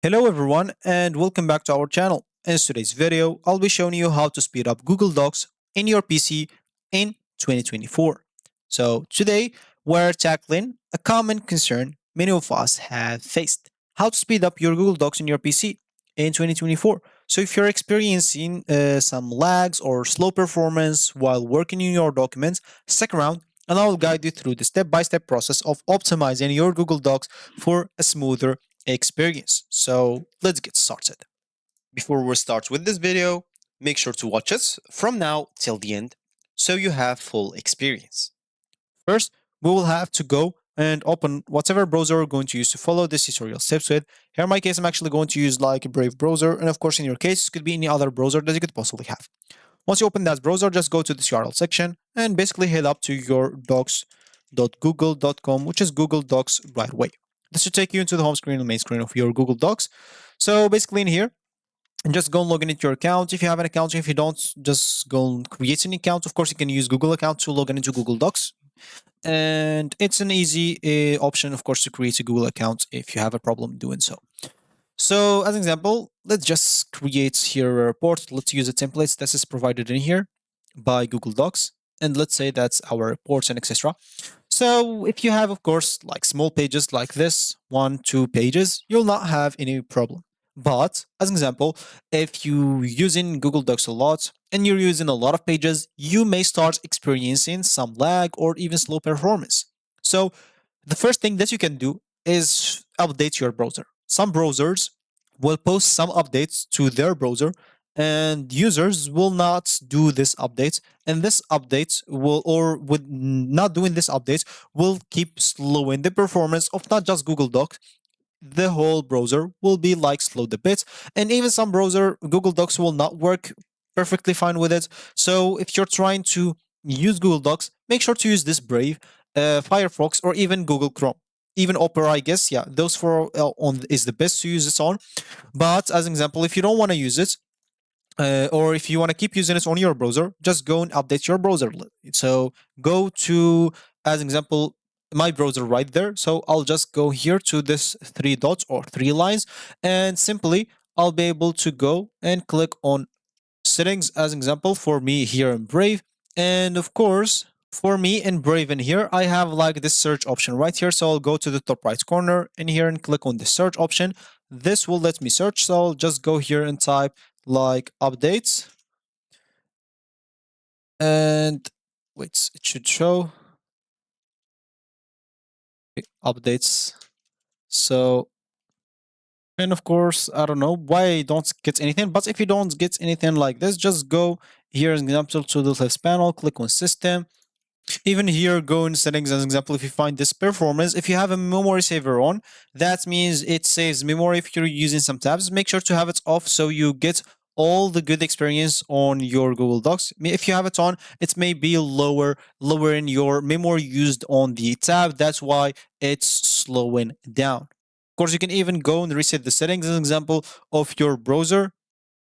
Hello everyone and welcome back to our channel. In today's video, I'll be showing you how to speed up Google Docs in your PC in 2024. So today, we're tackling a common concern many of us have faced. How to speed up your Google Docs in your PC in 2024. So if you're experiencing some lags or slow performance while working in your documents, stick around and I'll guide you through the step-by-step process of optimizing your Google Docs for a smoother experience. So let's get started. Before we start with this video, make sure to watch us from now till the end so you have full experience. First, we will have to go and open whatever browser we're going to use to follow this tutorial steps with. Here in my case, I'm actually going to use like a Brave browser. And of course, in your case, it could be any other browser that you could possibly have. Once you open that browser, just go to this URL section and basically head up to your docs.google.com, which is Google Docs right away. This should take you into the home screen and main screen of your Google Docs. So basically in here, and just go and log in into your account. If you have an account, if you don't, just go and create an account. Of course, you can use Google account to log in into Google Docs. And it's an easy option, of course, to create a Google account if you have a problem doing so. So as an example, let's just create here a report. Let's use a template that is provided in here by Google Docs. And let's say that's our reports and etc. So if you have, of course, like small pages like this, 1, 2 pages, you'll not have any problem. But as an example, if you using Google Docs a lot and you're using a lot of pages, you may start experiencing some lag or even slow performance. So the first thing that you can do is update your browser. Some browsers will post some updates to their browser and users will not do this update, and this update will, or with not doing this update, will keep slowing the performance of not just Google Docs. The whole browser will be like slowed a bit, and even some browser Google Docs will not work perfectly fine with it. So if you're trying to use Google Docs, make sure to use this Brave, Firefox, or even Google Chrome. Even Opera, I guess, yeah, those four on is the best to use this on. But as an example, if you don't want to use it, or if you want to keep using it on your browser, just go and update your browser. So go to, as an example, my browser right there. So I'll just go here to this 3 dots or 3 lines, and simply I'll be able to go and click on settings as an example for me here in Brave. And of course, for me in Brave in here, I have like this search option right here. So I'll go to the top right corner in here and click on the search option. This will let me search. So I'll just go here and type like updates. And wait, it should show updates. So, and of course, I don't know why I don't get anything, but if you don't get anything like this, just go here as an example to the left panel, click on system. Even here, go in settings as an example. If you find this performance, if you have a memory saver on, that means it saves memory. If you're using some tabs, make sure to have it off so you get all the good experience on your Google Docs. If you have it on, it may be lowering your memory used on the tab. That's why it's slowing down. Of course, you can even go and reset the settings as an example of your browser.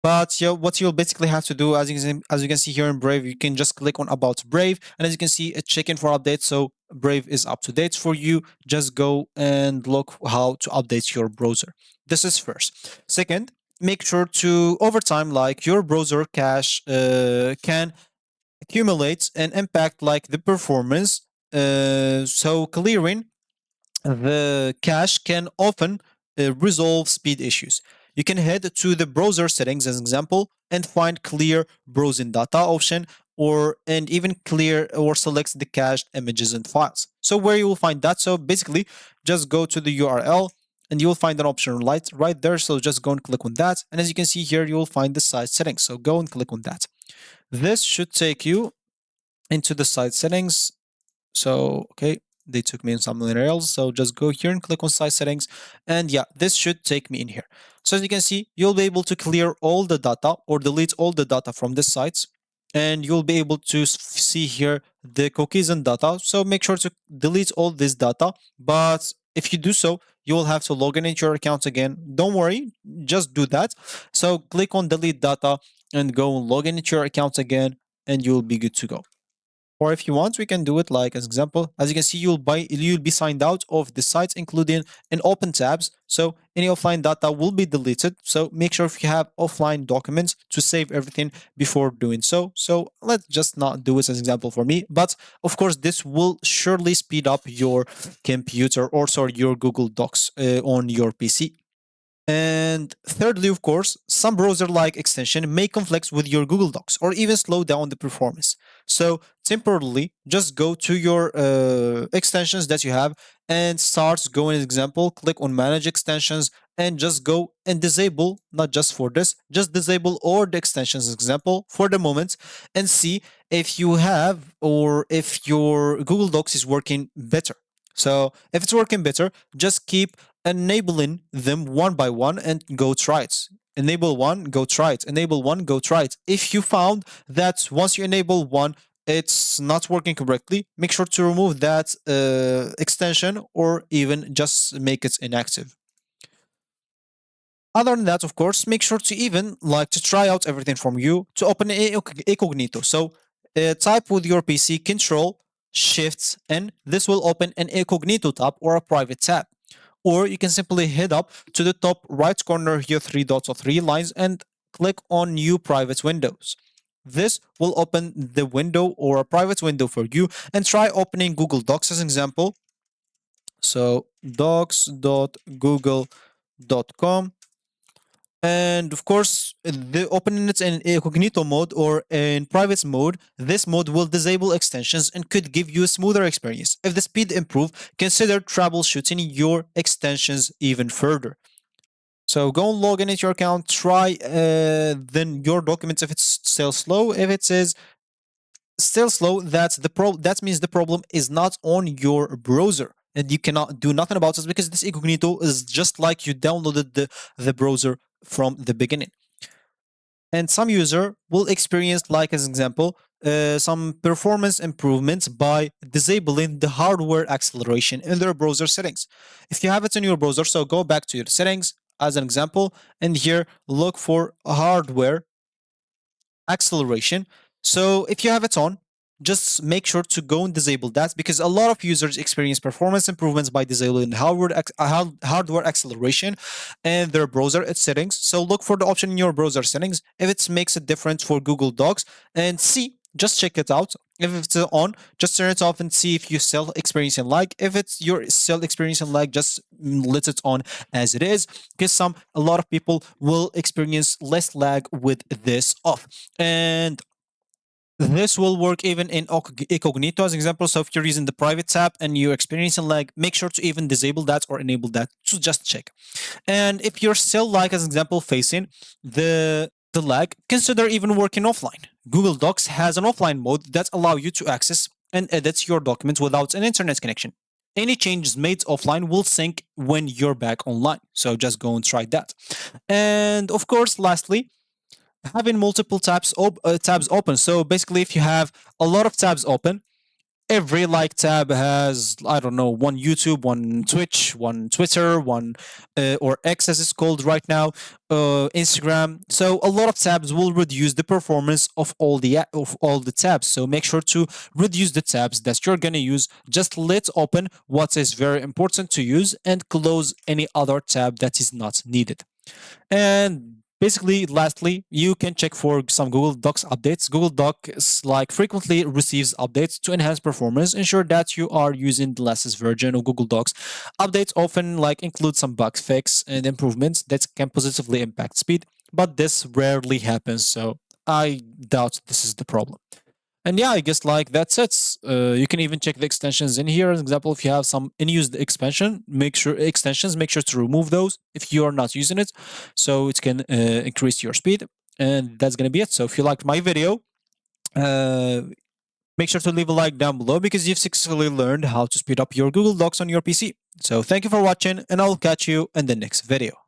But yeah, what you'll basically have to do, as you can see here in Brave, you can just click on About Brave, and as you can see, a check-in for updates. So Brave is up to date for you. Just go and look how to update your browser. This is first. Second, make sure to over time, like your browser cache can accumulate and impact like the performance. So clearing the cache can often resolve speed issues. You can head to the browser settings as an example and find clear browsing data option, or and even clear or select the cached images and files. So where you will find that, so basically just go to the URL and you will find an option right there. So just go and click on that. And as you can see here, you will find the site settings. So go and click on that. This should take you into the site settings. So, okay, they took me in somewhere else. So just go here and click on site settings. And yeah, this should take me in here. So as you can see, you'll be able to clear all the data or delete all the data from this site. And you'll be able to see here the cookies and data. So make sure to delete all this data. But if you do so, you will have to log in into your account again. Don't worry, just do that. So click on delete data and go and log in into your account again, and you'll be good to go. Or if you want, we can do it like as example. As you can see, you'll be signed out of the sites, including in open tabs. So any offline data will be deleted. So make sure if you have offline documents to save everything before doing so. So let's just not do it as example for me. But of course, this will surely speed up your computer or sorry, your Google Docs on your PC. And thirdly, of course, some browser-like extension may conflict with your Google Docs or even slow down the performance. So temporarily, just go to your extensions that you have and start going. Example, click on Manage Extensions and just go and disable, not just for this, just disable all the extensions, example, for the moment, and see if you have or if your Google Docs is working better. So if it's working better, just keep enabling them one by one and go try it. Enable one, go try it. Enable one, go try it. If you found that once you enable one, it's not working correctly, make sure to remove that extension or even just make it inactive. Other than that, of course, make sure to even like to try out everything from you to open incognito. So type with your PC Control Shift N. This will open an incognito tab or a private tab. Or you can simply head up to the top right corner here, three dots or three lines, and click on New Private Windows. This will open the window or a private window for you, and try opening Google Docs as an example. So docs.google.com. And of course, the opening it in incognito mode or in private mode, this mode will disable extensions and could give you a smoother experience. If the speed improve, consider troubleshooting your extensions even further. So go and log in into your account, try then your documents if it's still slow. If it says still slow, that means the problem is not on your browser. And you cannot do nothing about it because this incognito is just like you downloaded the browser from the beginning. And some user will experience, like as an example, some performance improvements by disabling the hardware acceleration in their browser settings. If you have it in your browser, so go back to your settings as an example, and here look for hardware acceleration. So if you have it on, just make sure to go and disable that because a lot of users experience performance improvements by disabling hardware acceleration in their browser settings. So look for the option in your browser settings if it makes a difference for Google Docs and see, just check it out. If it's on, just turn it off and see if you're still experiencing lag. If you're still experiencing lag, just let it on as it is because a lot of people will experience less lag with this off. And this will work even in incognito as an example. So if you're using the private tab and you're experiencing lag, make sure to even disable that or enable that to just check. And if you're still like as an example facing the lag, consider even working offline. Google Docs has an offline mode that allows you to access and edit your documents without an internet connection. Any changes made offline will sync when you're back online. So just go and try that. And of course, lastly, having multiple tabs open. So basically, if you have a lot of tabs open, every like tab has, I don't know, one YouTube, one Twitch, one Twitter, one or X as it's called right now, Instagram. So a lot of tabs will reduce the performance of all the tabs. So make sure to reduce the tabs that you're gonna use. Just let open what is very important to use and close any other tab that is not needed. And basically, lastly, you can check for some Google Docs updates. Google Docs frequently receives updates to enhance performance. Ensure that you are using the latest version of Google Docs. Updates often include some bug fix and improvements that can positively impact speed, but this rarely happens. So I doubt this is the problem. And yeah, I guess that's it. You can even check the extensions in here. As an example, if you have some unused extensions, make sure to remove those if you are not using it, so it can increase your speed. And that's gonna be it. So if you liked my video, make sure to leave a like down below because you've successfully learned how to speed up your Google Docs on your PC. So thank you for watching, and I'll catch you in the next video.